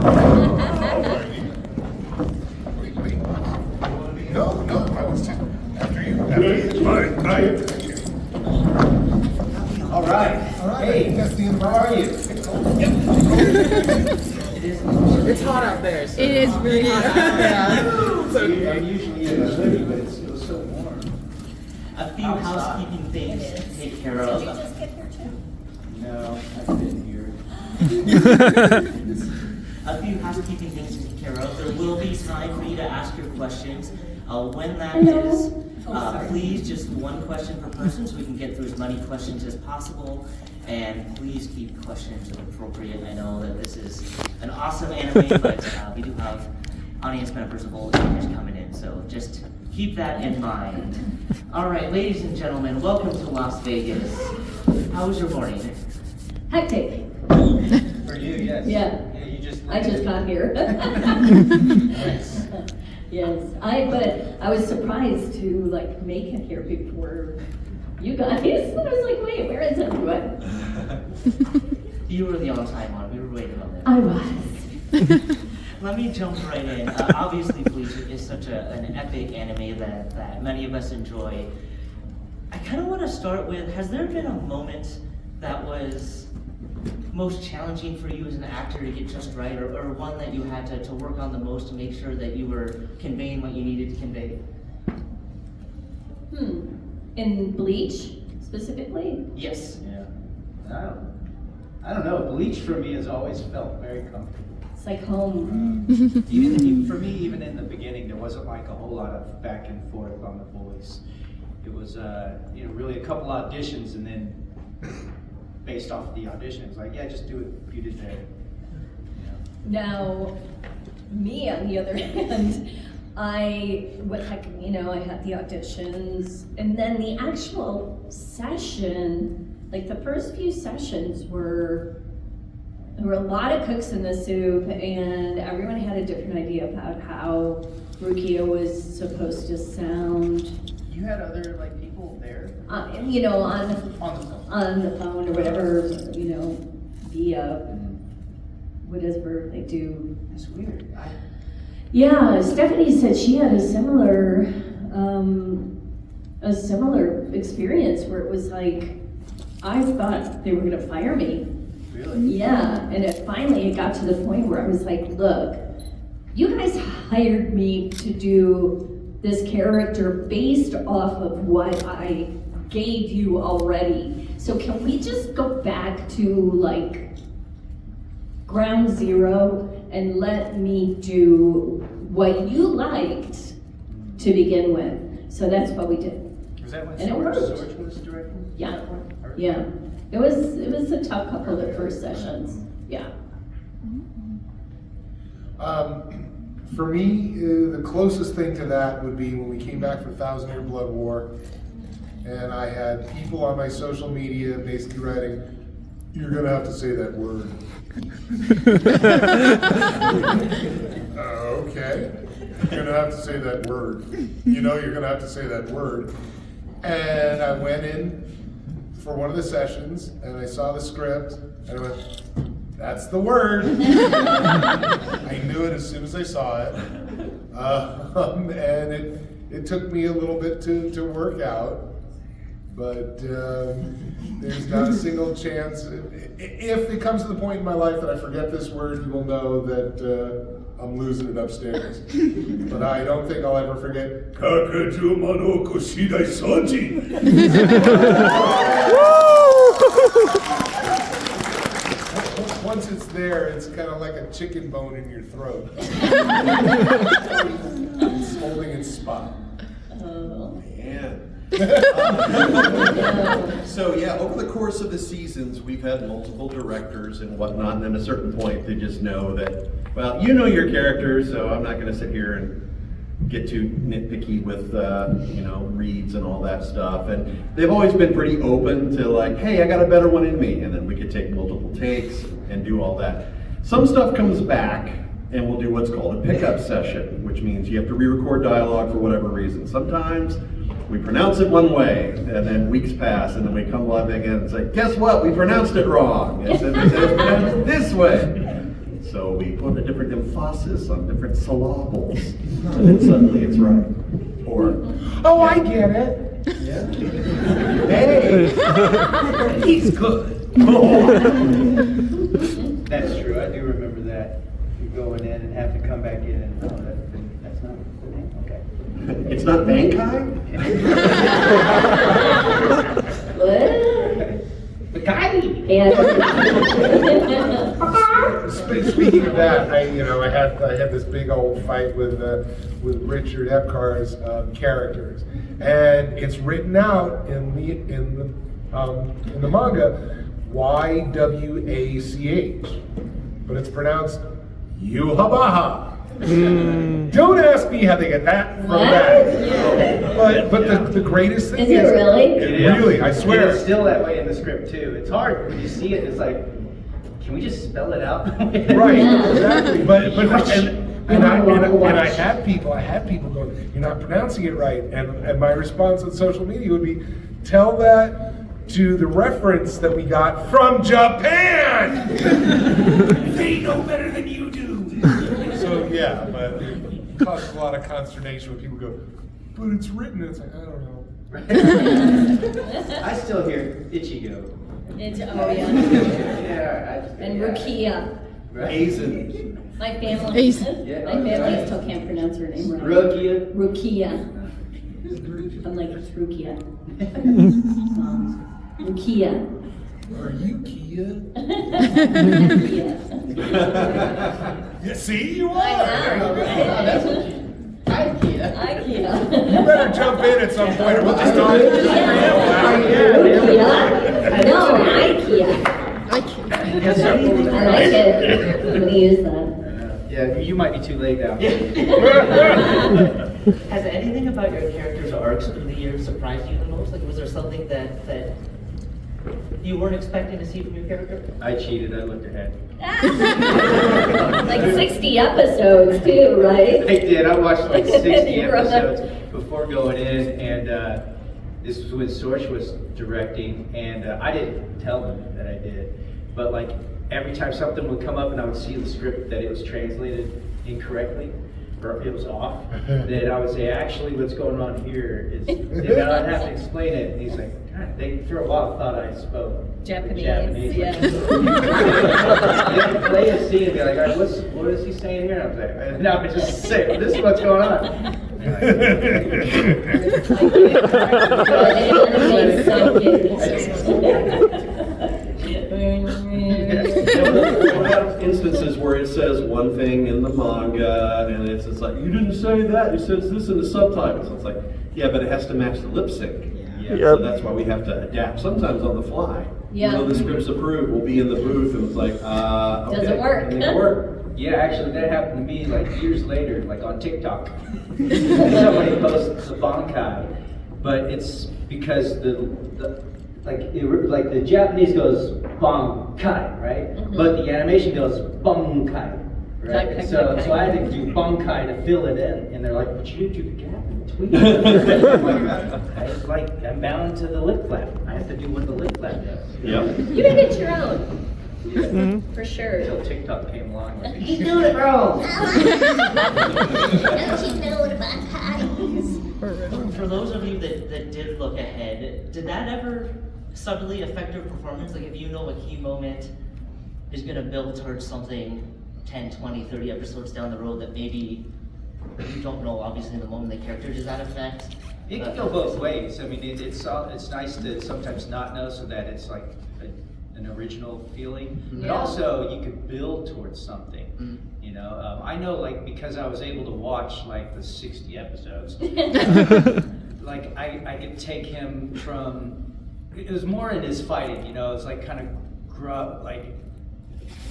No, I was just after you. All right. Hey, how are you? It's hot out there. So. It is really hot out there. I'm usually in a hoodie, but it's still so warm. A few housekeeping things to take care of. Did you just get here too? No, I've been here. A few housekeeping things to take care of. There will be time for you to ask your questions. When that is, please just one question per person so we can get through as many questions as possible. And please keep questions appropriate. I know that this is an awesome anime, but we do have audience members of all ages coming in, so just keep that in mind. All right, ladies and gentlemen, welcome to Las Vegas. How was your morning? Hectic. For you, yes. Yeah. I just got here. Nice. Yes, but I was surprised to make it here before you guys. I was like, wait, where is everyone? You were the on-time one. We were waiting on that. I was. Let me jump right in. Obviously, Bleach is such an epic anime that many of us enjoy. I kind of want to start with, has there been a moment that was most challenging for you as an actor to get just right, or one that you had to work on the most to make sure that you were conveying what you needed to convey? In Bleach, specifically? Yes. Yeah. I don't know. Bleach for me has always felt very comfortable. It's like home. Even for me, even in the beginning, there wasn't like a whole lot of back and forth on the voice. It was, really a couple auditions, and then based off of the audition, it was like, yeah, just do it. You did that. Now, me on the other hand, I had the auditions, and then the actual session, the first few sessions there were a lot of cooks in the soup, and everyone had a different idea about how Rukia was supposed to sound. You had other people there? On the phone. On the phone or whatever, via whatever they do. That's weird. Yeah, Stephanie said she had a similar experience where it was like, I thought they were gonna fire me. Really? Yeah, and it got to the point where I was like, look, you guys hired me to do this character based off of what I gave you already. So can we just go back to ground zero and let me do what you liked to begin with? So that's what we did. Was that when And it worked. Sorge was directing? Yeah, yeah. It was a tough couple of first sessions. Yeah. For me, the closest thing to that would be when we came back for Thousand Year Blood War, and I had people on my social media basically writing, "You're gonna have to say that word." Okay, you're gonna have to say that word. You're gonna have to say that word. And I went in for one of the sessions, and I saw the script, and I went, "That's the word." I knew it as soon as I saw it, and it took me a little bit to work out, but there's not a single chance. If it comes to the point in my life that I forget this word, you will know that I'm losing it upstairs. But I don't think I'll ever forget. Once it's there, it's kind of like a chicken bone in your throat. It's holding its spot. Oh. Man. So yeah, over the course of the seasons, we've had multiple directors and whatnot, and then at a certain point, they just know that, well, you know your character, so I'm not going to sit here and get too nitpicky with, reads and all that stuff. And they've always been pretty open to hey, I got a better one in me, and then we could take multiple takes and do all that. Some stuff comes back, and we'll do what's called a pickup session, which means you have to re-record dialogue for whatever reason. Sometimes we pronounce it one way, and then weeks pass, and then we come live again and say, guess what? We pronounced it wrong. It's pronounced this way. So we put a different emphasis on different syllables, and then suddenly it's right. Or, Oh, I get it. yeah. Hey, he's good. That's true. I do remember that. You going in and have to come back in and that's not the name. Okay. It's not Bankai? What? The guy. And Speaking of that, I had this big old fight with Richard Epcar's characters, and it's written out in the manga YWACH, but it's pronounced Yuhabaha. Don't ask me how they get that from What? that. But the greatest thing Is it really? Really, I swear. It's still that way in the script too. It's hard when you see it. It's like, can we just spell it out? Right, Yeah. exactly. But and I Watch. had people going, you're not pronouncing it right. And my response on social media would be, tell that to the reference that we got from Japan. They know better than you do. So yeah, but it causes a lot of consternation when people go, but it's written. It's like, I don't know. I still hear Ichigo. it's Yeah. and Rukia. Aizen. My family. Yeah. My family still can't pronounce her name right. Rukia. Rukia. I'm like, it's Rukia. Rukia. Are you Kia? Rukia. Yeah, see, you are. I know, right? Ikea. Ikea. You better jump in at some point or we'll just go. Rukia. No, Ikea. Yes, sir. I like it. I'm gonna use that. Yeah, you might be too late now. Has anything about your character's arcs through the years surprised you the most? Like, was there something that you weren't expecting to see from your character? I cheated. I looked ahead. Like 60 episodes too, right? I did. I watched like 60 Right. episodes before going in, and this was when Sorch was directing, and I didn't tell them that I did, but like every time something would come up and I would see the script that it was translated incorrectly or it was off, then I would say, actually, what's going on here is, and I'd have to explain it, and he's like, God, they for a while thought I spoke Japanese, Japanese. yeah. They'd play a scene and be like, all right, what is he saying here? And I was like, and now I just say, well, this is what's going on. We'll have instances where it says one thing in the manga, and it's like, you didn't say that, you said this in the subtitles. It's like, yeah, but it has to match the lip sync. Yeah, so that's why we have to adapt, sometimes on the fly. Yeah. Even though the script's approved, we'll be in the booth, and it's like, okay. Doesn't work. Can it work? Yeah, actually, that happened to me like years later, like on TikTok. Somebody posts a bankai, but it's because the Japanese goes bankai, right? Mm-hmm. But the animation goes bunkai, right? Okay. So I had to do bunkai to fill it in, and they're like, but you didn't do the gap in between. I'm bound to the lip flap. I have to do what the lip flap does. Yep. You can get your own. For sure. Until TikTok came along. Like, You do it wrong. For those of you that did look ahead, did that ever subtly affect your performance? Like, if you know a key moment is going to build towards something 10, 20, 30 episodes down the road that maybe you don't know, obviously, in the moment of the character, does that affect? it can go both ways. I mean, it's nice to sometimes not know so that it's like an original feeling, but Yeah. also you could build towards something. You know, I know, like, because I was able to watch like the 60 episodes, like I could take him from. It was more in his fighting, you know. It's like kind of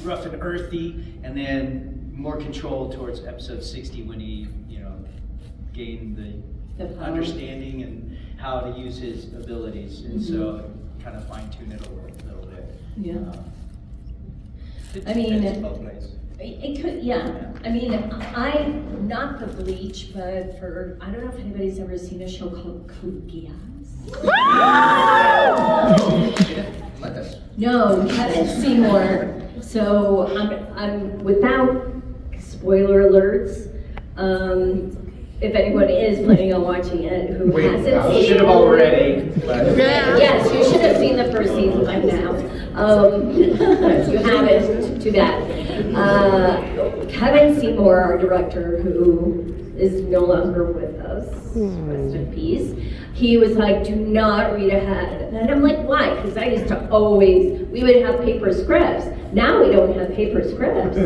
rough and earthy, and then more control towards episode 60 when he, you know, gained the power. understanding and how to use his abilities, and so kind of fine tune it a little bit. Yeah. It I mean, depends both ways. It could, yeah. I mean, not the Bleach, but I don't know if anybody's ever seen a show called Code Geass. Let us. No, Kevin Seymour So I'm without spoiler alerts. If anyone is planning on watching it who hasn't You seen should have it already. But Yes, you should have seen the first season by now. If you haven't, too bad. Kevin Seymour, our director, who is no longer with us, rest in peace, he was like, do not read ahead. And I'm like, why? Because I used to we would have paper scripts. Now we don't have paper scripts.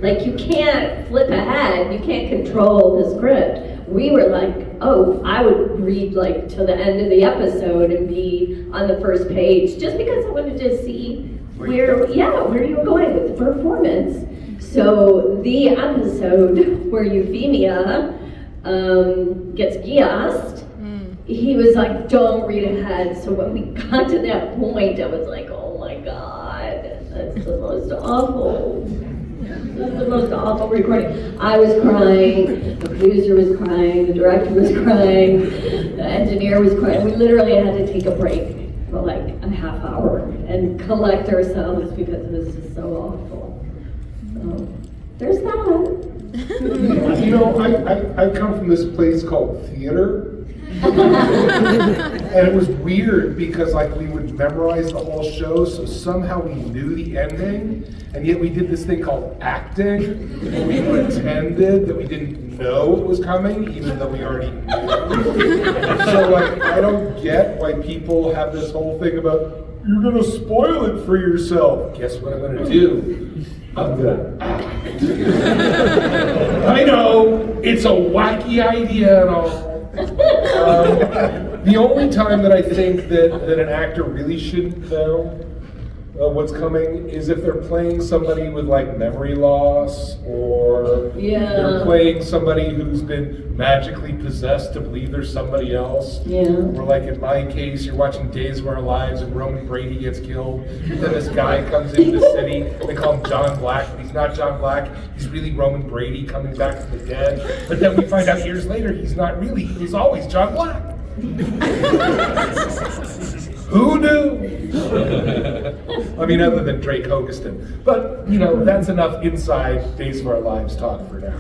Like, you can't flip ahead, you can't control the script. We were like, oh, I would read like till the end of the episode and be on the first page just because I wanted to see where you were going with the performance. So the episode where Euphemia gets gassed, he was like, don't read ahead. So when we got to that point, I was like, oh my God, that's the most awful. This is the most awful recording. I was crying, the producer was crying, the director was crying, the engineer was crying. We literally had to take a break for like a half hour and collect ourselves because it was just so awful. So there's that. You know, I come from this place called theater. And it was weird because like we would memorize the whole show, so somehow we knew the ending, and yet we did this thing called acting, and we pretended that we didn't know it was coming, even though we already knew. So like, I don't get why people have this whole thing about, you're gonna spoil it for yourself. Guess what I'm gonna do? I'm gonna act. I know, it's a wacky idea and all. The only time that I think that an actor really shouldn't know what's coming is if they're playing somebody with like memory loss, or they're playing somebody who's been magically possessed to believe there's somebody else. Or like in my case, you're watching Days of Our Lives and Roman Brady gets killed. And then this guy comes into the city, they call him John Black, but he's not John Black. He's really Roman Brady coming back from the dead. But then we find out years later he's not really, he's always John Black. Who knew? I mean, other than Drake Hogestyn. But, you know, that's enough inside Days of Our Lives talk for now.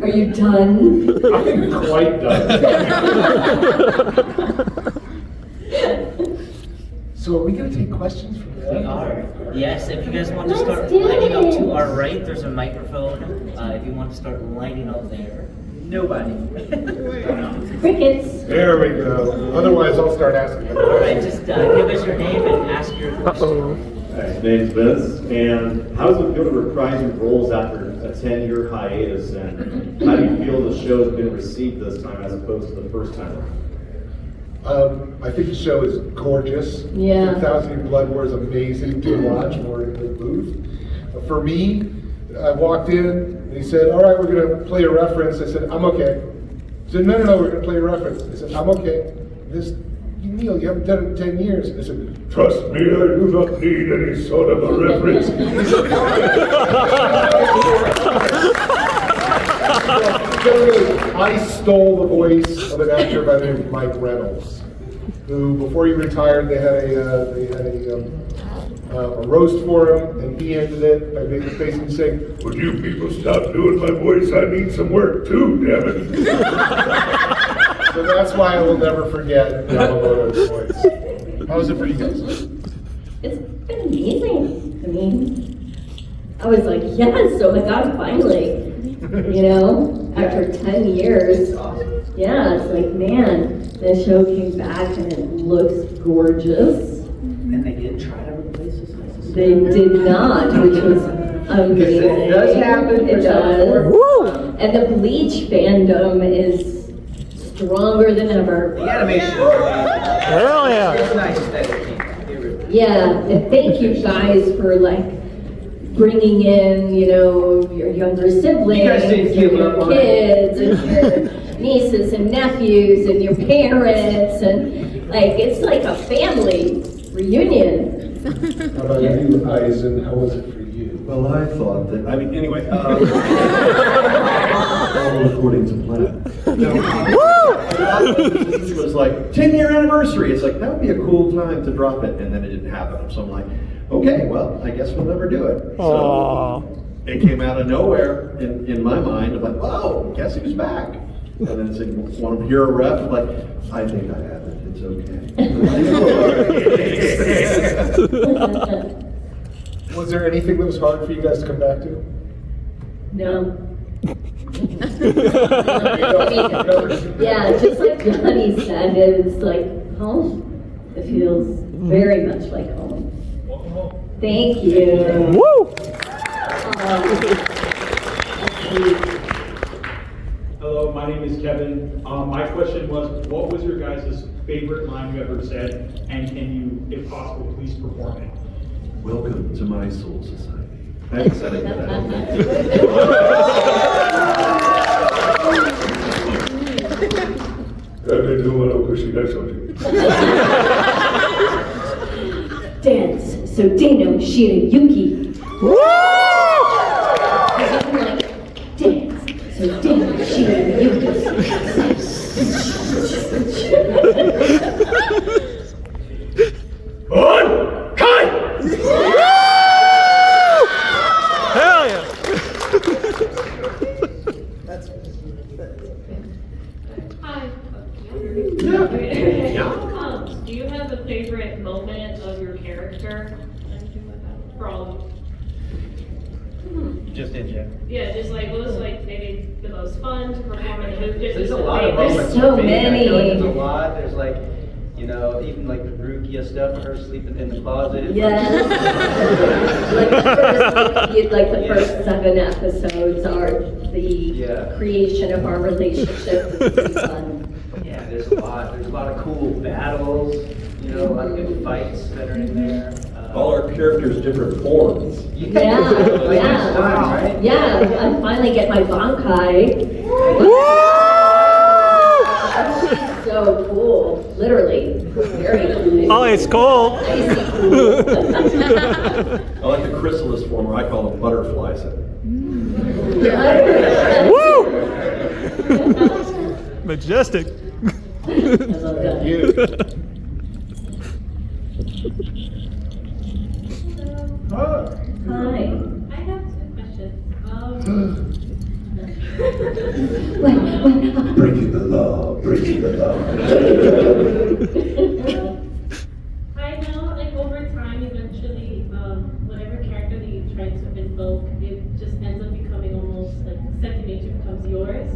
Are you done? I'm quite done. So are we going to take questions from We them? are. Yes, if you guys want to Let's start do lining up it. to our right, there's a microphone. If you want to start lining up there. nobody. Crickets. There we go. Otherwise, I'll start asking them. All right, just give us your name and ask your question. Hi, my name's Vince, and how does it feel to reprise your roles after a 10-year hiatus, and how do you feel the show's been received this time as opposed to the first time around? I think the show is gorgeous. Yeah. 10,000 Blood War is amazing to watch. We're in the booth. For me, I walked in, and he said, all right, we're going to play a reference. I said, I'm okay. He said, no, we're going to play a reference. I said, I'm okay. Neil, you haven't done it in 10 years. I said, trust me, I do not need any sort of a reference. I stole the voice of an actor by the name of Mike Reynolds, who, before he retired, they had a roast for him, and he ended it by basically saying, would you people stop doing my voice? I need some work too, damn it. So that's why I will never forget Yamamoto's voice. How was it for you guys? It's been amazing. I mean, I was like, yes, oh my God, finally. You know, after 10 years. Yeah, it's like, man, the show came back and it looks gorgeous. And they didn't try to replace us necessarily. They did not, which was amazing. It does happen. It does. Woo! And the Bleach fandom is stronger than ever. The animation. Hell yeah. It's nice that it came. Yeah, and thank you guys for like bringing in, you know, your younger siblings, You guys didn't and give your up on kids, and your nieces and nephews, and your parents, and like it's like a family reunion. How about you, Eisen? How was it for you? Well, I thought that, I mean, anyway, all according to plan. It was like 10-year anniversary. It's like, that would be a cool time to drop it, and then it didn't happen. So I'm like, okay, well, I guess we'll never do it. So it came out of nowhere in my mind. I'm like, whoa, guess who's back? And then it said, want to hear a ref? I'm like, I think I have it. It's okay. Was there anything that was hard for you guys to come back to? No. Yeah, just like Johnny said, it's like home. It feels very much like home. Thank you. Woo! Hello, my name is Kevin. My question was, what was your guys' favorite line you ever said, and can you, if possible, please perform it? Welcome to my soul society. I haven't said it yet, I don't think. Dance, so Dano, Shira, Yuki. Woo! Dance, so Dano, Shira, Yuki. On! Kai! Hell yeah! Hi. Yeah. Do you have a favorite moment of your character? For all of you. Just in general. Yeah, just like what was like maybe the most fun to perform in the There's a lot of There's moments. so for me. I feel like many. there's a lot. There's like, you know, even like the Rukia stuff, her sleeping in the closet. Yes. like the first 7 episodes are the creation of our relationship. It's pretty fun. Yeah, there's a lot. There's a lot of cool battles. You know, a lot of good fights that are in there. All our characters' different forms. Yeah. Right? Yeah, I finally get my Bankai. So cool, literally, very cool. Oh, it's cold. Icy cool. I like the chrysalis form, or I call them butterflies. Woo! Majestic. I love that. Hi. I have 2 questions. Breaking the law, breaking the law. I know, like over time, eventually, whatever character that you try to invoke, it just ends up becoming almost like second nature becomes yours.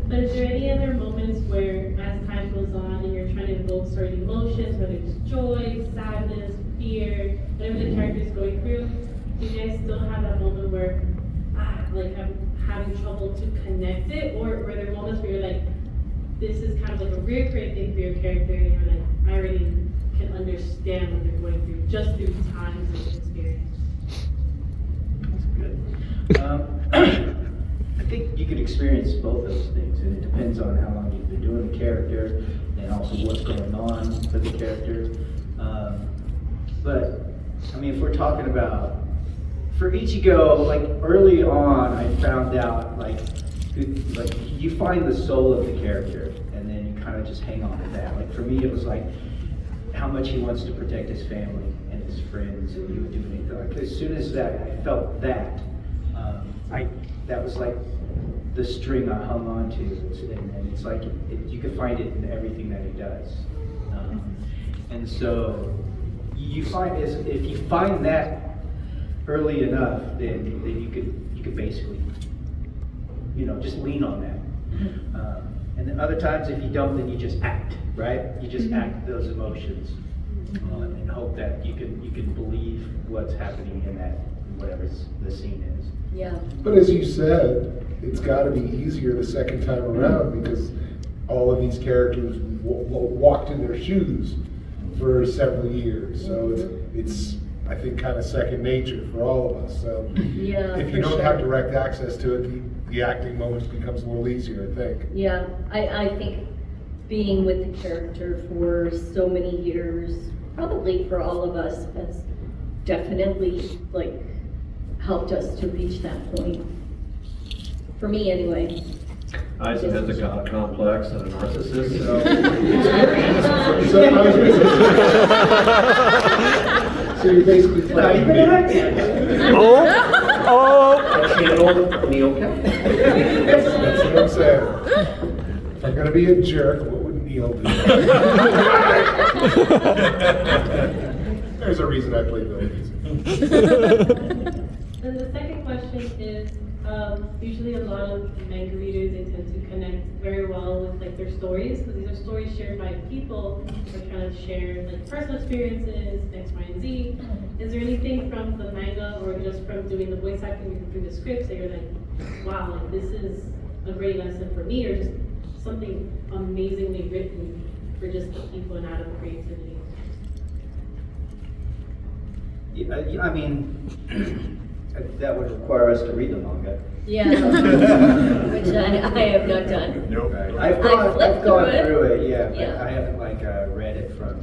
But is there any other moments where, as time goes on, and you're trying to invoke certain emotions, whether it's joy, sadness, fear, whatever the character is going through, do you guys still have that moment where, like, I'm having trouble to connect it, or were there moments where you're like, this is kind of like a recurring thing for your character, and you're like, I already can understand what they're going through just through times of experience? That's good. I think you could experience both those things, and it depends on how long you've been doing the character, and also what's going on with the character. But I mean, if we're talking about for Ichigo, like early on, I found out like you find the soul of the character, and then you kind of just hang on to that. Like for me, it was like how much he wants to protect his family and his friends, and he would do anything. Like as soon as that I felt that, that was like the string I hung on to, and it's like you can find it in everything that he does. And so you find if you find that early enough, then you could basically, you know, just lean on that. And then other times, if you don't, then you just act, right? You just act those emotions and hope that you can believe what's happening in that, whatever the scene is. Yeah. But as you said, it's got to be easier the second time around because all of these characters walked in their shoes for several years. So it's I think, kind of second nature for all of us. So Yeah, if you for don't sure. have direct access to it, the acting moments becomes a little easier, I think. Yeah, I think being with the character for so many years, probably for all of us, has definitely like helped us to reach that point. For me, anyway. Isaac has a god complex and a narcissist, so. So you're basically playing me. Oh. Channel Neil Kaplan. That's what I'm saying. If I'm gonna be a jerk, what would Neil do? There's a reason I play villains. And the second question is, usually a lot of manga readers, they tend to connect very well with like their stories, because these are stories shared by people who are trying to share like personal experiences, X, Y, and Z. Is there anything from the manga or just from doing the voice acting through the scripts that you're like, wow, like this is a great lesson for me, or just something amazingly written for just the people and out of creativity? Yeah, I mean, that would require us to read the manga. Yeah, which I have not done. Nope. I've flipped gone through through it, yeah, but Yeah. I haven't like read it from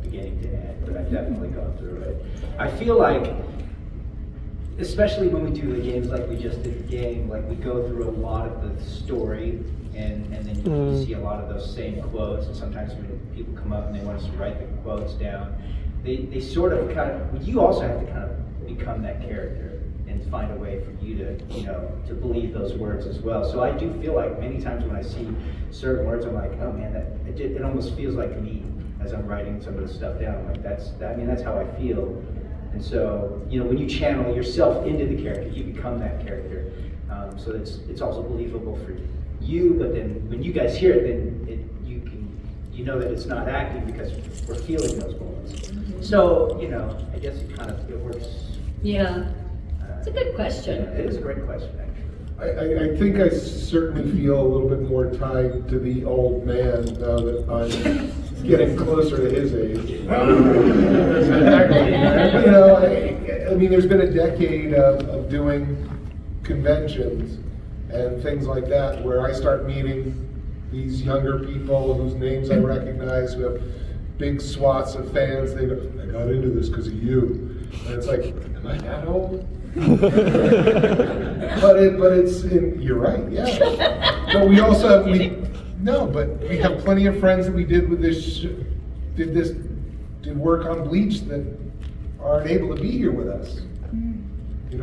beginning to end, but I've definitely gone through it. I feel like, especially when we do the games like we just did the game, like we go through a lot of the story, and then you see a lot of those same quotes, and sometimes when people come up and they want us to write the quotes down, they sort of kind of, you also have to kind of become that character and find a way for you to, to believe those words as well. So I do feel like many times when I see certain words, I'm like, oh man, it almost feels like me as I'm writing some of the stuff down. I'm like, that's how I feel. And so, when you channel yourself into the character, you become that character. So it's also believable for you, but then when you guys hear it, then you know that it's not acting because we're feeling those moments. So, I guess it works. Yeah, it's a good question. It is a great question, actually. I think I certainly feel a little bit more tied to the old man now that I'm getting closer to his age. I mean, there's been a decade of doing conventions and things like that where I start meeting these younger people whose names I recognize, who have big swaths of fans. They go, I got into this because of you. And it's like, am I that old? but it's you're right, yeah. But we also have we have plenty of friends that we did with this did work on Bleach that aren't able to be here with us,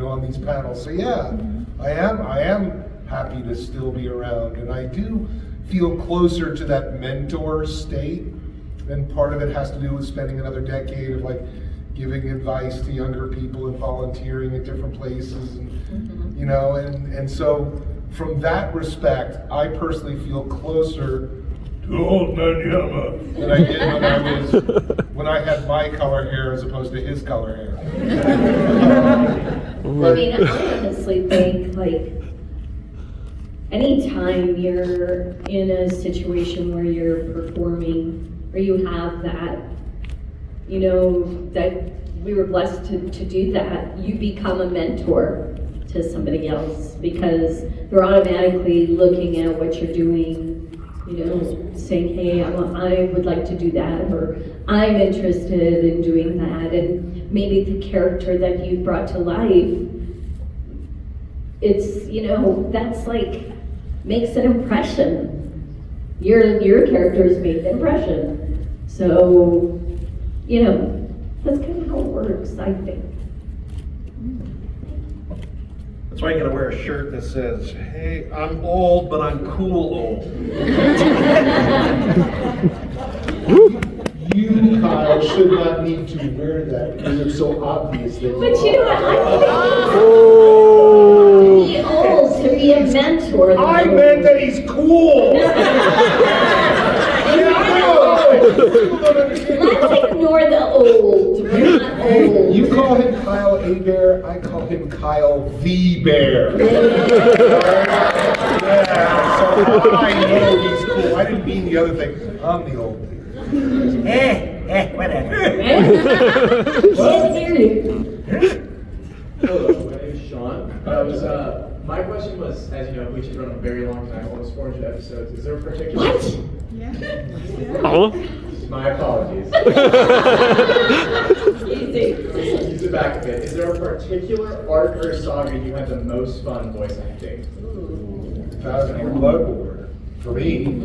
on these panels. So yeah, I am happy to still be around, and I do feel closer to that mentor state, and part of it has to do with spending another decade of like giving advice to younger people and volunteering at different places, and and so from that respect, I personally feel closer to old man Yama than I did when I had my color hair as opposed to his color hair. I mean, I honestly think like anytime you're in a situation where you're performing, or you have that, that we were blessed to do that, you become a mentor to somebody else because they're automatically looking at what you're doing, saying, hey, I would like to do that, or I'm interested in doing that, and maybe the character that you brought to life, it's, that's like, makes an impression. Your character's made an impression. So, that's kind of how it works, I think. That's why you gotta wear a shirt that says, hey, I'm old, but I'm cool old. You, Kyle, should not need to wear that because it's so obvious that But you know what? I think old to be a mentor. I meant that he's cool! Let's ignore the old. We're not old. You call him Kyle A. Bear, I call him Kyle V. Bear. So I know he's cool. I didn't mean the other thing. I'm the old dude. Whatever. Can't hear you. Hello, my name is Sean. My question was, as you know, Bleach has run a very long time, almost 400 episodes. Is there a particular... What? Oh? My apologies. Easy. Use it back a bit. Is there a particular arc or saga you had the most fun voice acting? 1,000 Year Blood War for me.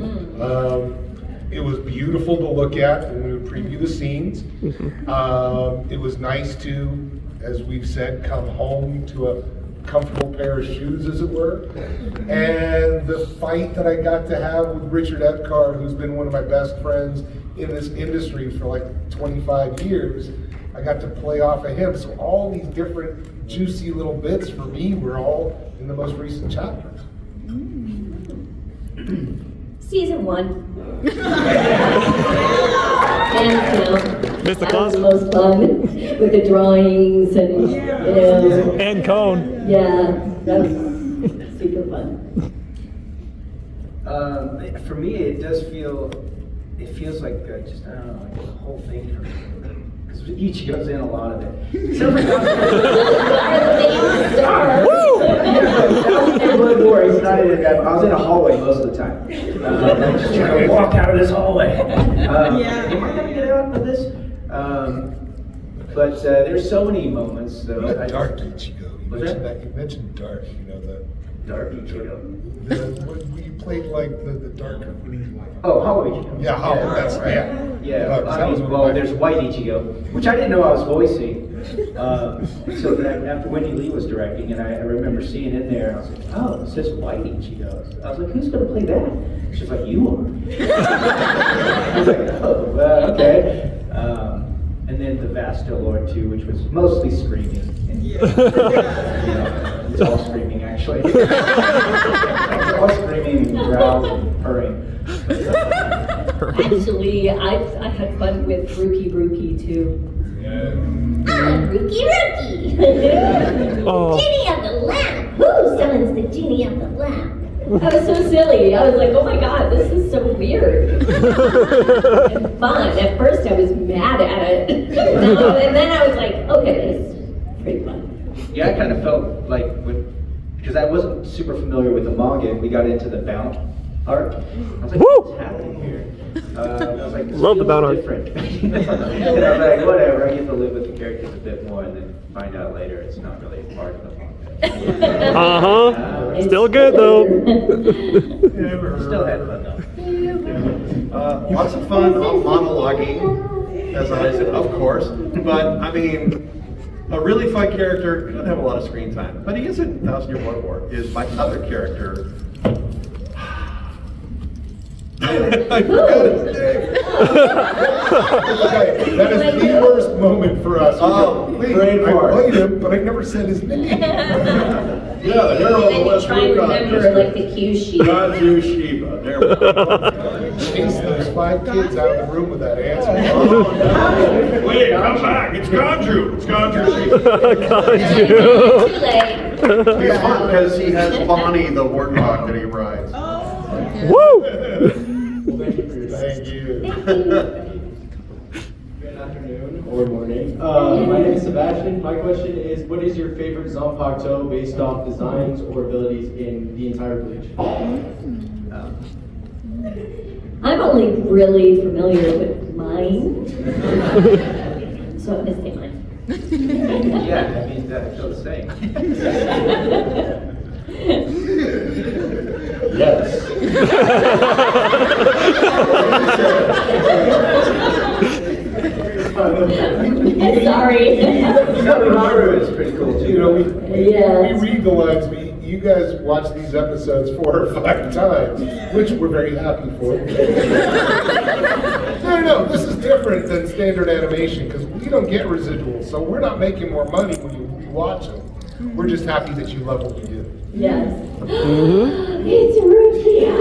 It was beautiful to look at when we would preview the scenes. It was nice to, as we've said, come home to a comfortable pair of shoes, as it were. And the fight that I got to have with Richard Epcar, who's been one of my best friends in this industry for like 25 years, I got to play off of him. So all these different juicy little bits for me were all in the most recent chapters. Season 1. And Mr. that was Claus? the most fun with the drawings and And Cone. yeah, that was super fun. For me, it feels like just, I don't know, like the whole thing for me. Because each goes in a lot of it. Except for I was in a hallway most of the time. I'm just trying to walk out of this hallway. Am I going to get out of this? But there's so many moments, though. Dark Ichigo. You mentioned Dark, Dark Ichigo. You played like the dark. Oh, Hollow Ichigo. Yeah, Hollow, that's right. Yeah, there's White Ichigo, which I didn't know I was voicing. So that after Wendy Lee was directing, and I remember seeing it there, and I was like, oh, it says White Ichigo. I was like, who's going to play that? She's like, you are. I was like, oh, okay. And then the Vastal Lord too, which was mostly screaming. And, it's all screaming actually. It's all screaming and growls and purring. Actually, I had fun with Rookie too. Rookie! Oh. Genie of the lamp! Who summons the genie of the lamp? I was so silly. I was like, oh my god, this is so weird. And fun. At first I was mad at it. And then I was like, okay, this is pretty fun. Yeah, I kind of felt like, because I wasn't super familiar with the manga, and we got into the Bound arc. I was like, what's happening here? I was like, this Love the feels Bound arc. different. And I was like, whatever, I get to live with the characters a bit more, and then find out later it's not really a part of the manga. Still good though. Still had fun though. Lots of fun monologuing, as I said, of course. But I mean, a really fun character doesn't have a lot of screen time, but he is in 1,000 Year Blood War. Is my other character. I forgot his name. That is the worst moment for us. Oh, I played him, but I never said his name. Yeah, the hero of the West Try and remember like the cue sheet. Ganju Shiba. There we go. Chase those 5 kids out of the room with that answer. Wait, come back. It's Ganju. It's Ganju Shiba. Too late. He's fun because he has Bonnie, the warthog that he rides. Woo! Thank you for your time. Thank you. Good afternoon or morning. My name is Sebastian. My question is, what is your favorite Zanpakuto based off designs or abilities in the entire Bleach? I'm only really familiar with mine. So I'm gonna say mine. Yeah, I mean, I feel the same. Yes. Sorry. Naru is pretty cool too. We read the lines. You guys watch these episodes 4 or 5 times, which we're very happy for. No, this is different than standard animation because we don't get residuals, so we're not making more money when you rewatch them. We're just happy that you love what we do. Yes. It's Rukia!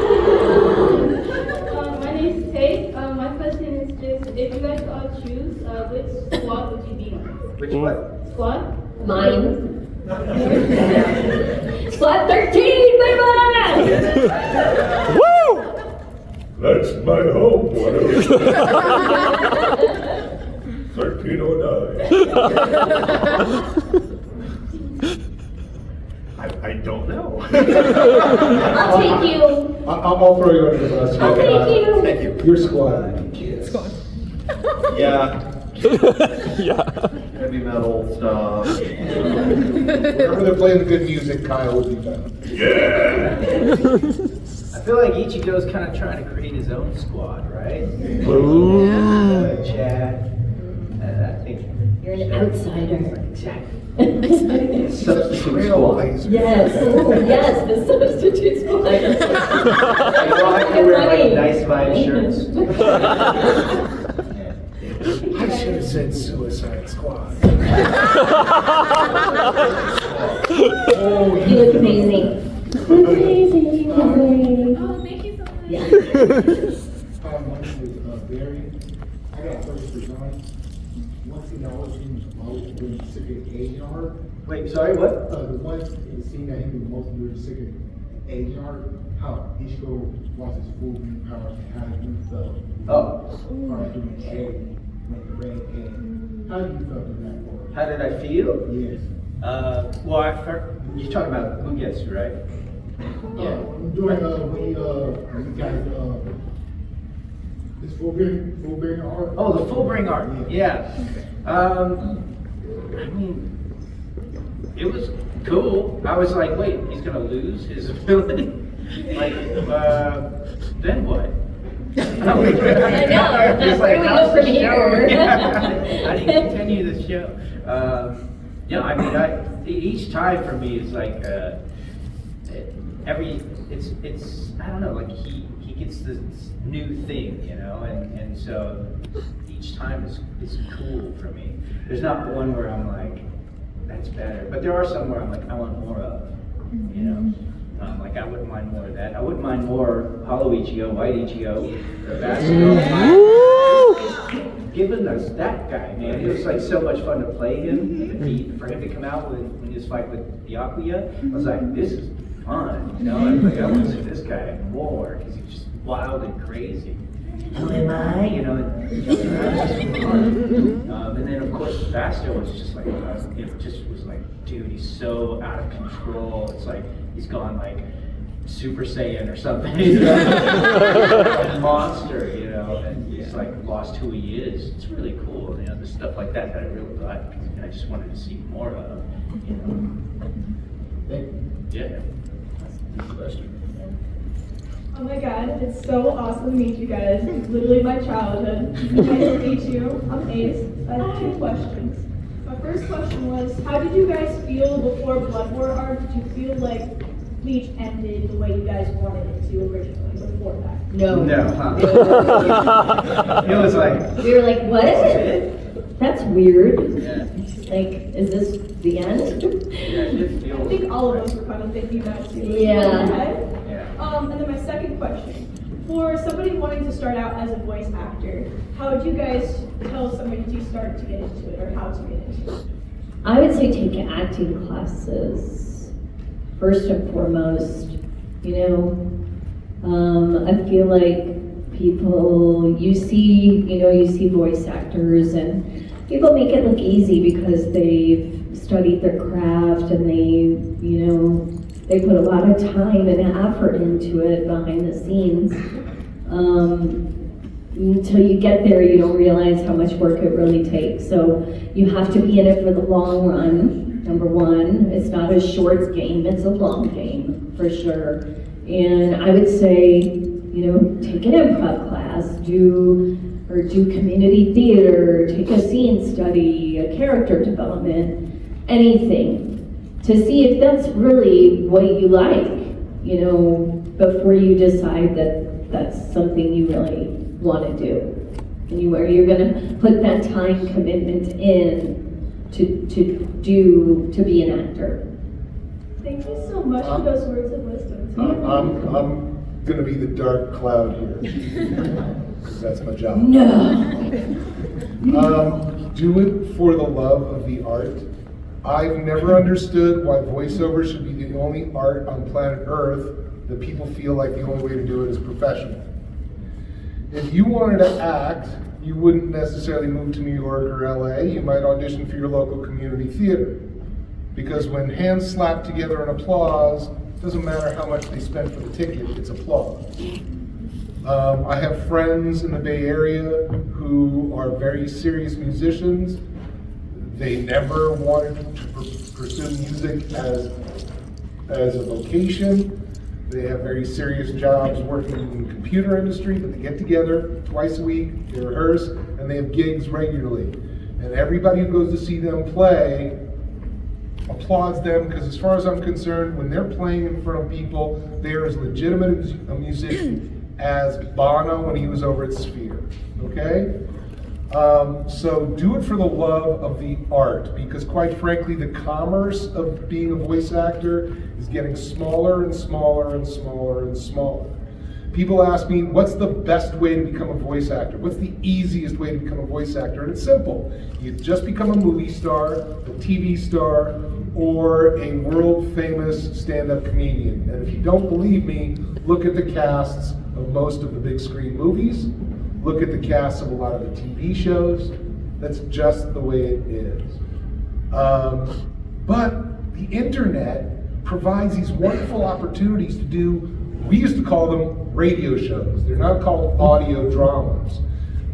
My name is Tate. My question is just, if you guys all choose, which squad would you be on? Which what? Squad? Mine. Squad 13, baby! Woo! That's my home, 1309. I don't know. I'll take you. I'll throw you under the bus. I'll take you. Thank you. Your squad. Yeah. Yeah. Heavy metal stuff. Whenever they're playing the good music, Kyle will be found. Yeah. I feel like Ichigo's kind of trying to create his own squad, right? Ooh. Chad. I think You're an outsider. Exactly. Substitute squad. Yes, yes, the substitute squad. I have to wear like nice vibe shirts. I should have said Suicide Squad. You look amazing. Amazing. Oh, thank you so much. Yeah. My name is Barry. I got a question for John. One scene I always seen was most really sick of Asian art. Wait, sorry, what? The one scene that he was most really sick of Asian art, how Ichigo lost his full green powers and how he used the art doing A, like the red A. How do you feel in that part? How did I feel? Yes. Well, you're talking about Mugetsu, right? During when you guys this full bearing art. Oh, the full bring art. Yeah. I mean, it was cool. I was like, wait, he's gonna lose his ability? Like, then what? I know. It's Where do we go how's the from show? here? How do you continue the show? Yeah, I mean, each time for me is like it's I don't know, like he gets this new thing, you know, and so each time is cool for me. There's not one where I'm like, that's better, but there are some where I'm like, I want more of, you know. Like I wouldn't mind more of that. I wouldn't mind more Hollow Ichigo, White Ichigo, the basketball. Given us that guy, man, it was like so much fun to play him. For him to come out when he was fighting with Byakuya, I was like, this is fun, you know. I was like, I want to see this guy more because he's just wild and crazy. Who am I? You know. And then of course Basto was just like, it just was like, dude, he's so out of control. It's like he's gone like Super Saiyan or something. A monster, you know, and he's like lost who he is. It's really cool, you know, the stuff like that I really like. And I just wanted to see more of, you know. Yeah. Good question. Oh my god, it's so awesome to meet you guys. It's literally my childhood. Nice to meet you. I'm Ace. I have 2 questions. My first question was, how did you guys feel before Blood War arc? Did you feel like Bleach ended the way you guys wanted it to originally before that? No. No, huh? It was like, We were like, what? That's weird. yeah. Like, is this the end? Yeah, it I feels. think all of us were kind of thinking that too. Yeah. Yeah. And then my second question. For somebody wanting to start out as a voice actor, how would you guys tell somebody to start to get into it or how to get into it? I would say take acting classes first and foremost. You know, I feel like people, you see voice actors and people make it look easy because they've studied their craft and they put a lot of time and effort into it behind the scenes. Until you get there, you don't realize how much work it really takes. So you have to be in it for the long run, number one. It's not a short game, it's a long game, for sure. And I would say, take an improv class, do community theater, take a scene study, a character development, anything, to see if that's really what you like, before you decide that that's something you really want to do. And where you're going to put that time commitment in to be an actor. Thank you so much for those words of wisdom. I'm going to be the dark cloud here. That's my job. No. Do it for the love of the art. I've never understood why voiceover should be the only art on planet Earth that people feel like the only way to do it is professional. If you wanted to act, you wouldn't necessarily move to New York or LA. You might audition for your local community theater. Because when hands slap together in applause, it doesn't matter how much they spend for the ticket, it's applause. I have friends in the Bay Area who are very serious musicians. They never wanted to pursue music as a vocation. They have very serious jobs working in the computer industry, but they get together twice a week, they rehearse, and they have gigs regularly. And everybody who goes to see them play applauds them, because as far as I'm concerned, when they're playing in front of people, they're as legitimate a musician as Bono when he was over at Sphere, okay? So do it for the love of the art, because quite frankly, the commerce of being a voice actor is getting smaller and smaller and smaller and smaller. People ask me, what's the best way to become a voice actor? What's the easiest way to become a voice actor? And it's simple. You just become a movie star, a TV star, or a world-famous stand-up comedian. And if you don't believe me, look at the casts of most of the big screen movies. Look at the casts of a lot of the TV shows. That's just the way it is. But the internet provides these wonderful opportunities to do, we used to call them radio shows. They're not called audio dramas.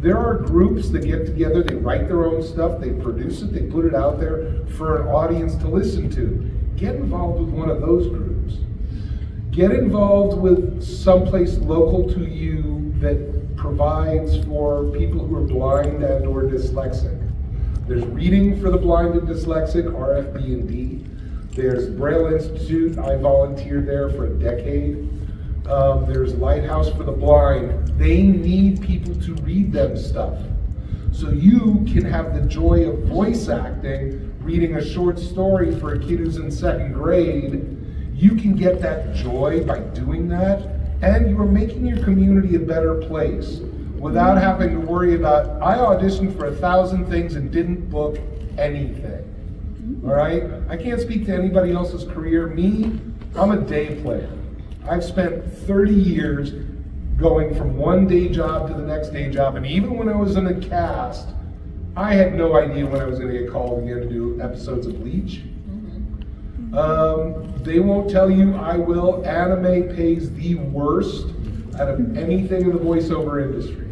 There are groups that get together, they write their own stuff, they produce it, they put it out there for an audience to listen to. Get involved with one of those groups. Get involved with someplace local to you that provides for people who are blind and or dyslexic. There's Reading for the Blind and Dyslexic, RFB&D. There's Braille Institute, I volunteered there for a decade. There's Lighthouse for the Blind. They need people to read them stuff. So you can have the joy of voice acting, reading a short story for a kid who's in second grade. You can get that joy by doing that, and you are making your community a better place without having to worry about, I auditioned for 1,000 things and didn't book anything. All right? I can't speak to anybody else's career. Me, I'm a day player. I've spent 30 years going from one day job to the next day job, and even when I was in a cast, I had no idea when I was going to get called again to do episodes of Bleach. They won't tell you, I will. Anime pays the worst out of anything in the voiceover industry.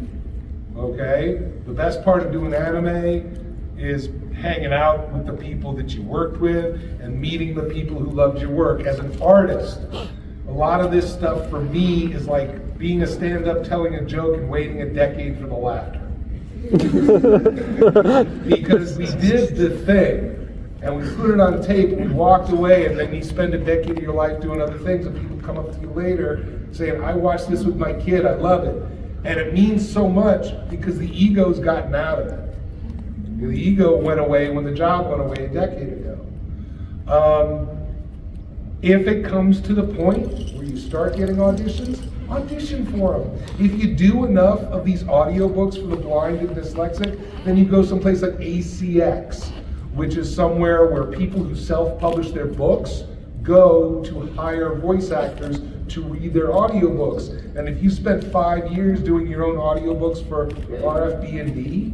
Okay? The best part of doing anime is hanging out with the people that you worked with and meeting the people who loved your work. As an artist, a lot of this stuff for me is like being a stand-up telling a joke and waiting a decade for the laughter. Because we did the thing, and we put it on tape, and we walked away, and then you spend a decade of your life doing other things, and people come up to you later saying, I watched this with my kid, I love it. And it means so much because the ego's gotten out of it. The ego went away when the job went away a decade ago. If it comes to the point where you start getting auditions, audition for them. If you do enough of these audiobooks for the blind and dyslexic, then you go someplace like ACX, which is somewhere where people who self-publish their books go to hire voice actors to read their audiobooks. And if you spent 5 years doing your own audiobooks for RFB&D,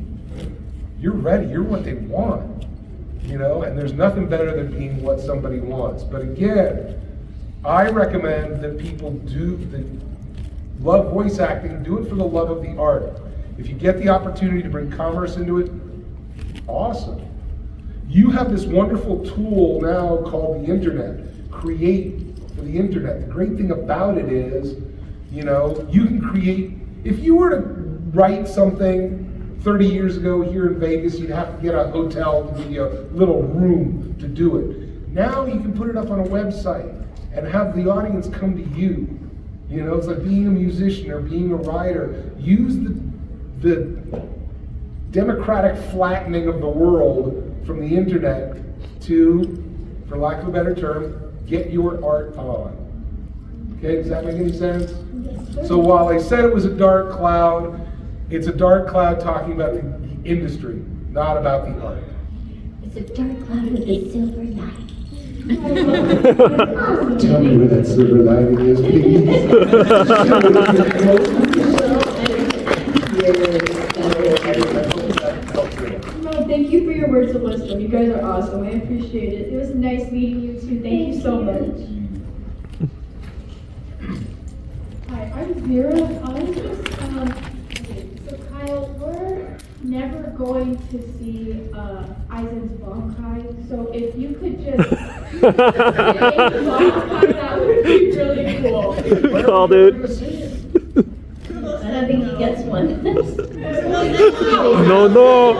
you're ready, you're what they want. You know, and there's nothing better than being what somebody wants. But again, I recommend that people that love voice acting, do it for the love of the art. If you get the opportunity to bring commerce into it, awesome. You have this wonderful tool now called the internet. Create for the internet. The great thing about it is, you know, you can create, if you were to write something 30 years ago here in Vegas, you'd have to get a hotel to give you a little room to do it. Now you can put it up on a website and have the audience come to you. You know, it's like being a musician or being a writer. Use the democratic flattening of the world from the internet to, for lack of a better term, get your art on. Okay, does that make any sense? So while I said it was a dark cloud, it's a dark cloud talking about the industry, not about the art. It's a dark cloud with a silver lining. Tell me where that silver lining is, please. No, thank you for your words of wisdom. You guys are awesome. I appreciate it. It was nice meeting you too. Thank you so much. Hi, I'm Vera. I'm just, so Kyle, we're never going to see Eisen's Bonkai, so if you could just say Bonkai, that would be really cool. Called it. I don't think he gets one. No, no.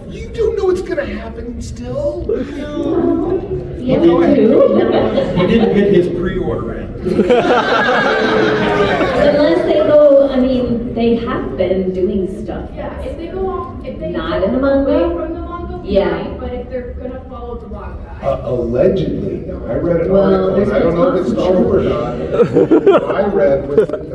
You don't know what's gonna happen still. Yeah, we do. He didn't get his pre-order in. Unless they go, I mean, they have been doing stuff. Yeah, if they go off, if they Not go in the manga? away from the manga, Yeah. fine, but if they're gonna follow the manga, Allegedly, now I read an Well, article, and I don't know if it's there's true or not. What I read was that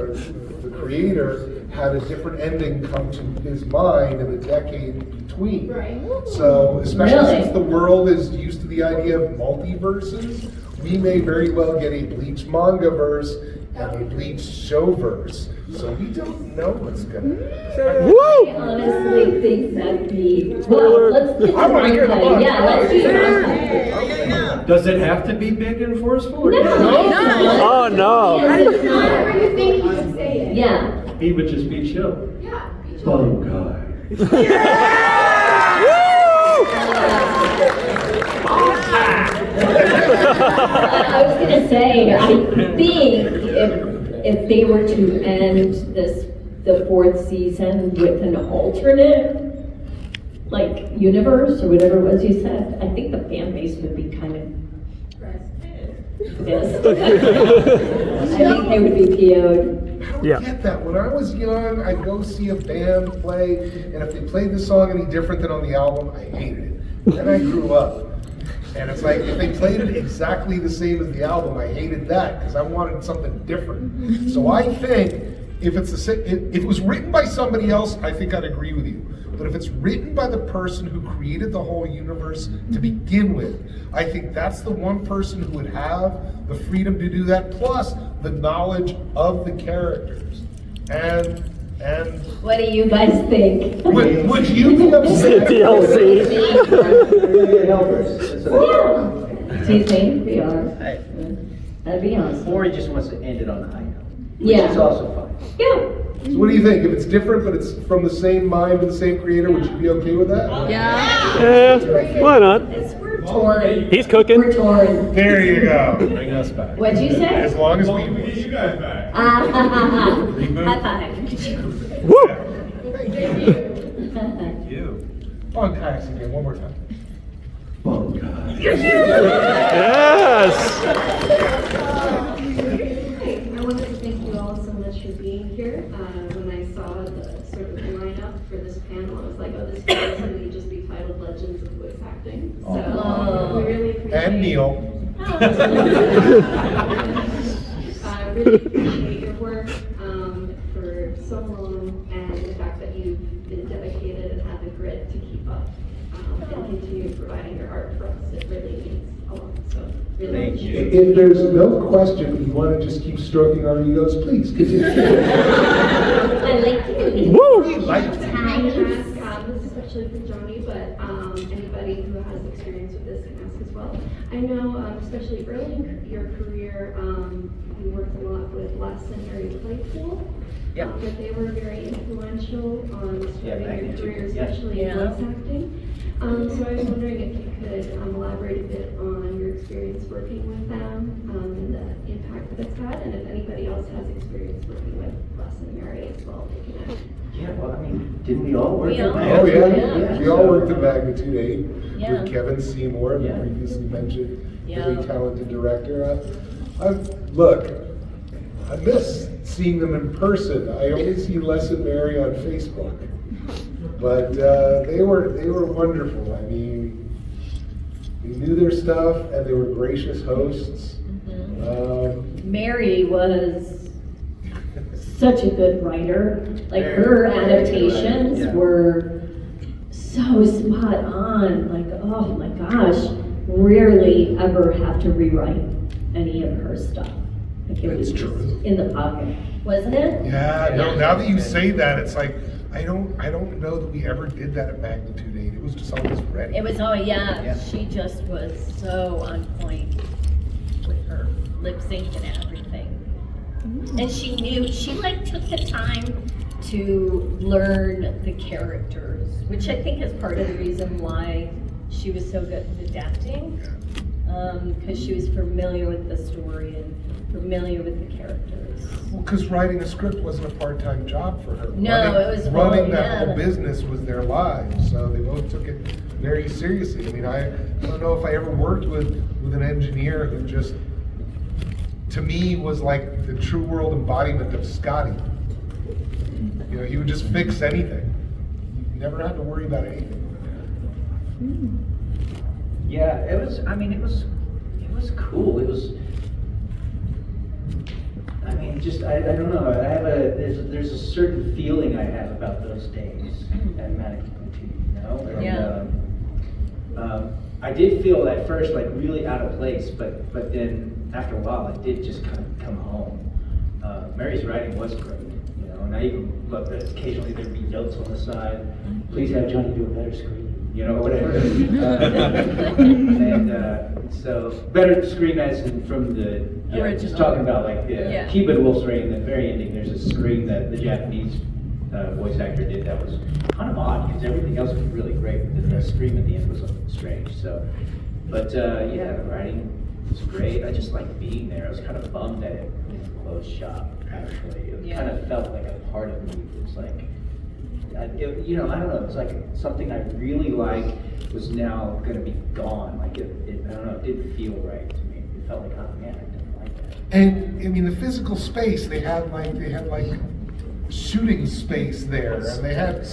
the creator had a different ending come to his mind in the decade between. right? So, especially Really? since the world is used to the idea of multiverses, we may very well get a Bleach manga verse and a Bleach show verse. So we don't know what's gonna happen. Woo! I honestly think that'd be, well, let's get I wanna hear the manga. Yeah, let's do that. Does it have to be big and forceful? Or No. Oh, no. It's not. Whatever you think, you can say it. Yeah. He would just be chill. Yeah. Oh, God. I was gonna say, I think if they were to end the fourth season with an alternate, like, universe or whatever it was you said, I think the fan base would be kind of pissed. I think they would be PO'd. I don't Yeah. get that. When I was young, I'd go see a band play, and if they played the song any different than on the album, I hated it. Then I grew up. And it's like, if they played it exactly the same as the album, I hated that because I wanted something different. So I think if if it was written by somebody else, I think I'd agree with you. But if it's written by the person who created the whole universe to begin with, I think that's the one person who would have the freedom to do that, plus the knowledge of the characters. And What do you guys think? would you be upset? DLC. Yeah. Do you think we are? That'd be awesome. Or he just wants to end it on a high note. Yeah. Which is also fine. Yeah. So what do you think? If it's different, but it's from the same mind and the same creator, would you be okay with that? Yeah, why not? We're torn. He's cooking. We're torn. There you go. Bring us back. What'd you say? As long as we. Get you guys back. High five. Woo! Thank you. On tax again, one more time. Oh, God. Yes! I wanted to thank you all so much for being here. When I saw the sort of lineup for this panel, I was like, oh, this is going to just be titled Legends of Voice Acting. So we really appreciate And Neil. I really appreciate your work for so long, and the fact that you've been dedicated and had the grit to keep up and continue providing your art for us. It really means a lot. So really Thank appreciate you. If there's no question, you want to just keep stroking our egos, please continue. I like you. Woo! Especially for Johnny, but anybody who has experience with this can ask as well. I know, especially early in your career, you worked a lot with Les and Harry Playpool. Yep. But they were very influential on starting back in your career, 2000, yeah. especially in voice acting. So I was wondering if you could elaborate a bit on your experience working with them and the impact that it's had, and if anybody else has experience working with Les and Mary as well, they can add. Yeah, well, I mean, didn't we all work We at all- Oh, Magnitude? yeah. We all worked at Magnitude 8 Yeah. with Kevin Seymour, the Yeah. previously mentioned Yeah. very talented director. Look, I miss seeing them in person. I only see Les and Mary on Facebook. But they were wonderful. I mean, they knew their stuff and they were gracious hosts. Mary was such a good writer. Like her adaptations Yeah. were so spot on. Like, oh my gosh, rarely ever have to rewrite any of her stuff. Like it was That's true. in the pocket, wasn't it? Yeah, no, now that you say that, it's like, I don't know that we ever did that at Magnitude 8. It was just always ready. It was, oh yeah, Yeah. she just was so on point with her lip sync and everything. And she knew, she like took the time to learn the characters, which I think is part of the reason why she was so good at adapting. Because she was familiar with the story and familiar with the characters. Well, because writing a script wasn't a part-time job for her. No, it was running full, that yeah. whole business was their lives, so they both took it very seriously. I mean, I don't know if I ever worked with an engineer who just, to me, was like the true world embodiment of Scotty. You know, he would just fix anything. You never had to worry about anything. Yeah, it was. I mean, it was cool. It was. I mean, just I don't know. I have there's a certain feeling I have about those days at Manic Boutique, you know. And, Yeah. I did feel at first like really out of place, but then after a while, I did just kind of come home. Mary's writing was great, you know, and I even loved that occasionally there'd be notes on the side. Please have Johnny do a better screen, you know, whatever. And so better screen as in from the just talking about like the Hebert Wolf's Rain. At the very ending, there's a screen that the Japanese voice actor did that was kind of odd because everything else was really great, but the scream at the end was strange. So, but yeah, the writing was great. I just liked being there. I was kind of bummed that it closed shop. Actually, it kind of felt like a part of me. It was like, you know, I don't know. It's like something I really like was now going to be gone. Like it, I don't know. It didn't feel right to me. It felt like, oh man, I didn't like that. And I mean, the physical space they had like shooting space there, and they had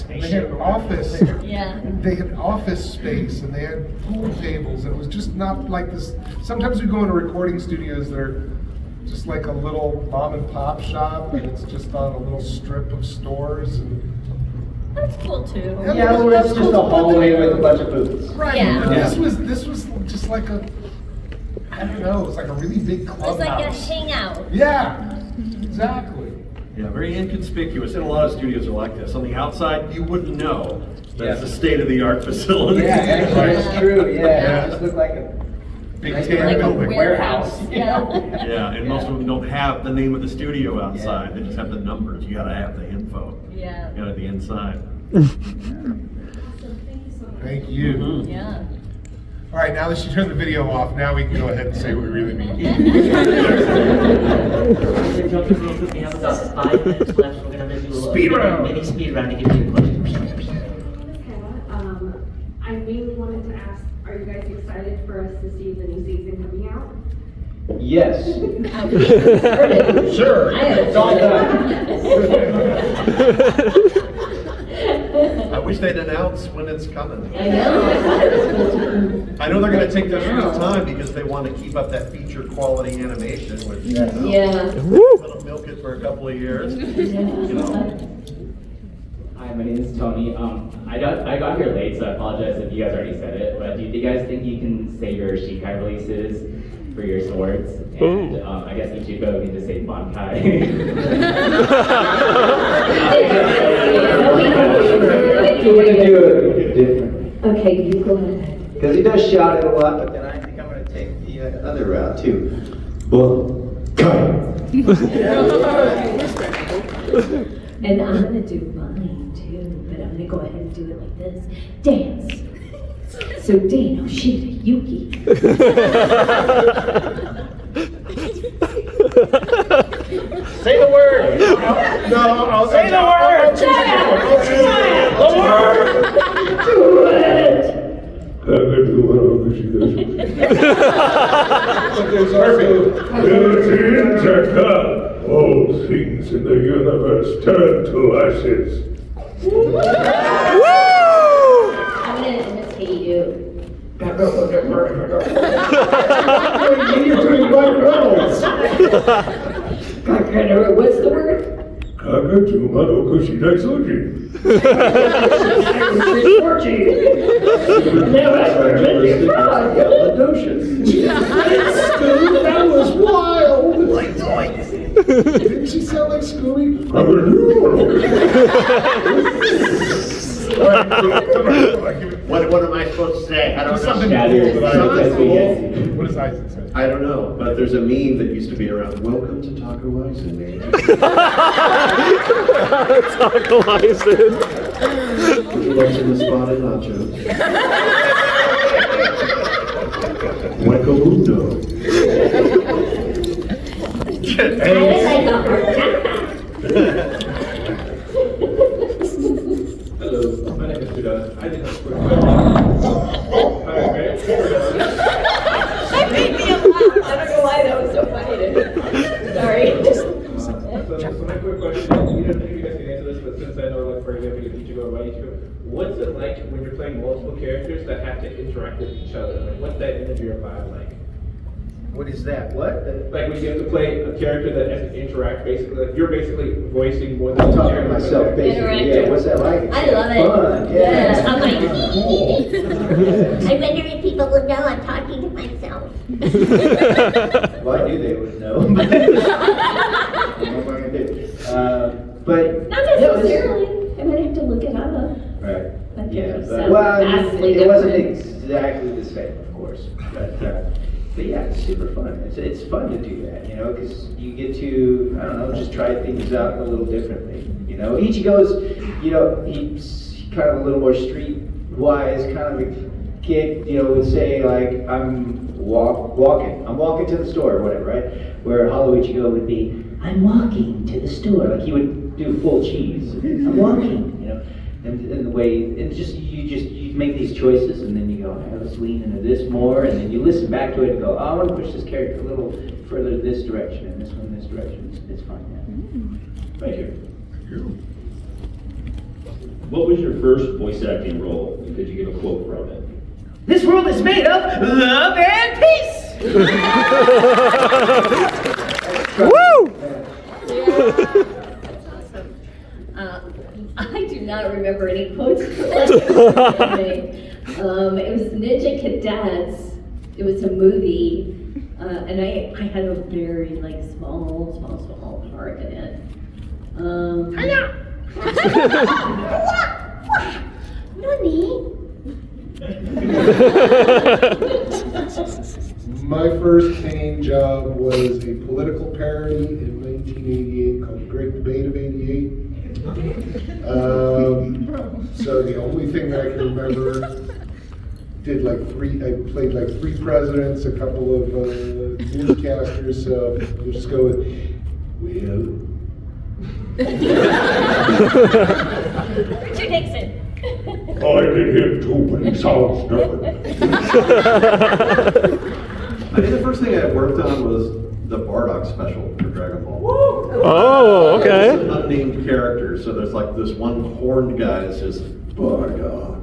office. Yeah. They had office space, and they had pool tables, and it was just not like this. Sometimes we go into recording studios, they're just like a little mom and pop shop, and it's just on a little strip of stores. And That's cool too. Yeah, well, that's just a hallway with a bunch of booths. right. Yeah. But this was just like a, I don't know, it was like a really big It clubhouse. was like a hangout. Yeah, exactly. Yeah, very inconspicuous, and a lot of studios are like this. On the outside, you wouldn't know that it's a state-of-the-art facility. Yeah, that's true. Yeah, it just looked like a Big like tan a building. warehouse. Yeah. Yeah, and most of them don't have the name of the studio outside. They just have the numbers. You gotta have the info. Yeah. You gotta have the inside. Thank you. Yeah. All right, now that you turned the video off, now we can go ahead and say what we really mean. We have about 5 minutes left. We're gonna do a Speed round. mini speed round to give you a question. I mainly wanted to ask, are you guys excited for us to see the new season coming out? Yes. Sure. It's all done. I wish they'd announce when it's coming. I know. I know they're gonna take their sweet time because they want to keep up that feature quality animation, which, you know, Yeah. they'll milk it for a couple of years. You know. Hi, my name is Tony. I got here late, so I apologize if you guys already said it, but do you guys think you can say your Shikai releases for your swords? And I guess Ichigo can just say Bankai. We're gonna do it different. Okay, you go ahead. Because he does shout it a lot, but then I think I'm gonna take the other route too. And I'm gonna do mine too, but I'm gonna go ahead and do it like this. Dance. So Dano, Shida, Yuki. Say the word. No, I'll Say the word. The word. Do it. All things in the universe turn to ashes. I'm gonna imitate you. You're doing Mike Reynolds. What's the word? Kakajuma no Kushida Suji. That was wild. Didn't she sound like Scooby? What am I supposed to say? I don't know. Something cool that Something cool. What does Isaac say? I don't know, but there's a meme that used to be around. Welcome to Taco Weizen. Taco Weizen. Would you like some spotted nachos? Hueco mundo. like a heart attack. Hello, my name is Judah. I did have a quick question. That made me laugh. I don't know why that was so funny to me. Sorry. So my quick question is, you don't think you guys can answer this, but since I know, like, for example, you Ichigo or Ichigo, what's it like when you're playing multiple characters that have to interact with each other? Like, what's that energy or vibe like? What is that? What? Like when you have to play a character that has to interact, basically, like you're basically voicing more than I'm talking character. to myself, basically. Yeah, what's that like? I love it. Fun. Yeah, I'm like, Cool. I wonder if people would know I'm talking to myself. Well, I knew they would know. What am I gonna do? But Not necessarily. I might have to look it up. right. But Yeah. they're But, so well, vastly it wasn't different. exactly the same, of course. But yeah, it's super fun. It's fun to do that, you know, because you get to, I don't know, just try things out a little differently. You know, Ichigo's, you know, he's kind of a little more street-wise, kind of a kid, you know, would say like, I'm walking to the store or whatever, right? Where Hollow Ichigo would be, I'm walking to the store. Like he would do full cheese. I'm walking, you know. And the way, and you make these choices, and then you go, hey, let's lean into this more, and then you listen back to it and go, oh, I want to push this character a little further this direction, and this one this direction. It's fun, yeah. Right here. What was your first voice acting role, and could you give a quote from it? This world is made of love and peace! Woo! I do not remember any quotes from that. It was Ninja Cadets. It was a movie, and I had a very like small part in it. My first paying job was a political parody in 1988 called The Great Debate of '88. So the only thing that I can remember, I played like 3 presidents, a couple of newscasters, so we'll just go with, well. Richard Nixon. I did him too, but he sounds different. I think the first thing I worked on was the Bardock special for Dragon Ball. Oh, okay. It's an unnamed character, so there's like this one horned guy that says Bardock.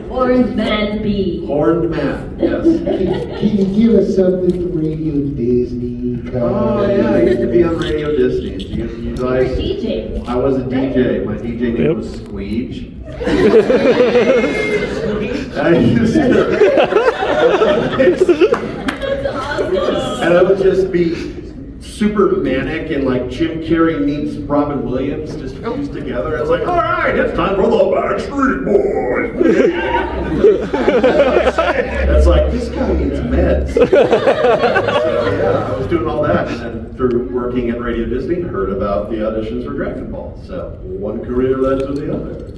Horned Man B. Horned man, yes. Can you give us something from Radio Disney? Oh yeah, I used to be on Radio Disney. You guys, DJ. I was a DJ. My DJ name was Squeege. And I would just be super manic and like Jim Carrey meets Robin Williams just fused together. I was like, all right, it's time for the Backstreet Boys. It's like, this guy needs meds. So yeah, I was doing all that, and then through working at Radio Disney, heard about the auditions for Dragon Ball. So one career led to the other.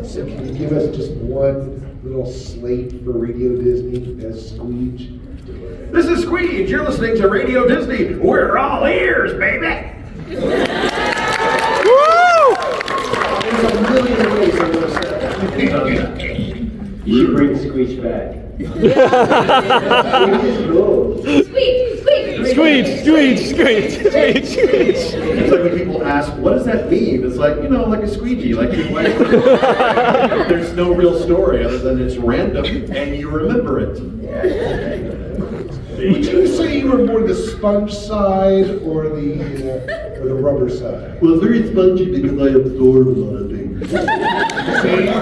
So can you give us just one little slate for Radio Disney as Squeege? This is Squeege. You're listening to Radio Disney. We're all ears, baby. There's a million ways I would have said that. You should bring Squeege back. Squeege. It's like when people ask, what does that mean? It's like, you know, like a squeegee. Like there's no real story other than it's random and you remember it. Would you say you were more the sponge side or the rubber side? Well, very spongy because I absorb a lot of things. See,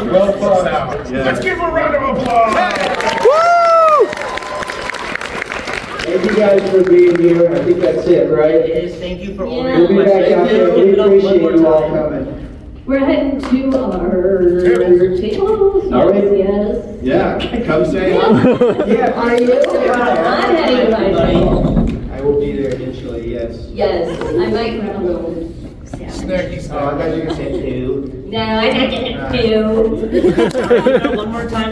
well thought out. Yeah. Let's give a round of applause. Thank you guys for being here. I think that's it, right? It is. Thank you for We'll be back out there. We appreciate you all coming. We're heading to our tables. All right. Yes. Yeah, come say hi. Yeah, are you? I'm heading to my table. I will be there eventually, yes. Yes, I might grab a little Snacky Oh, I thought you were gonna say 2. No, I got to 2. One more time.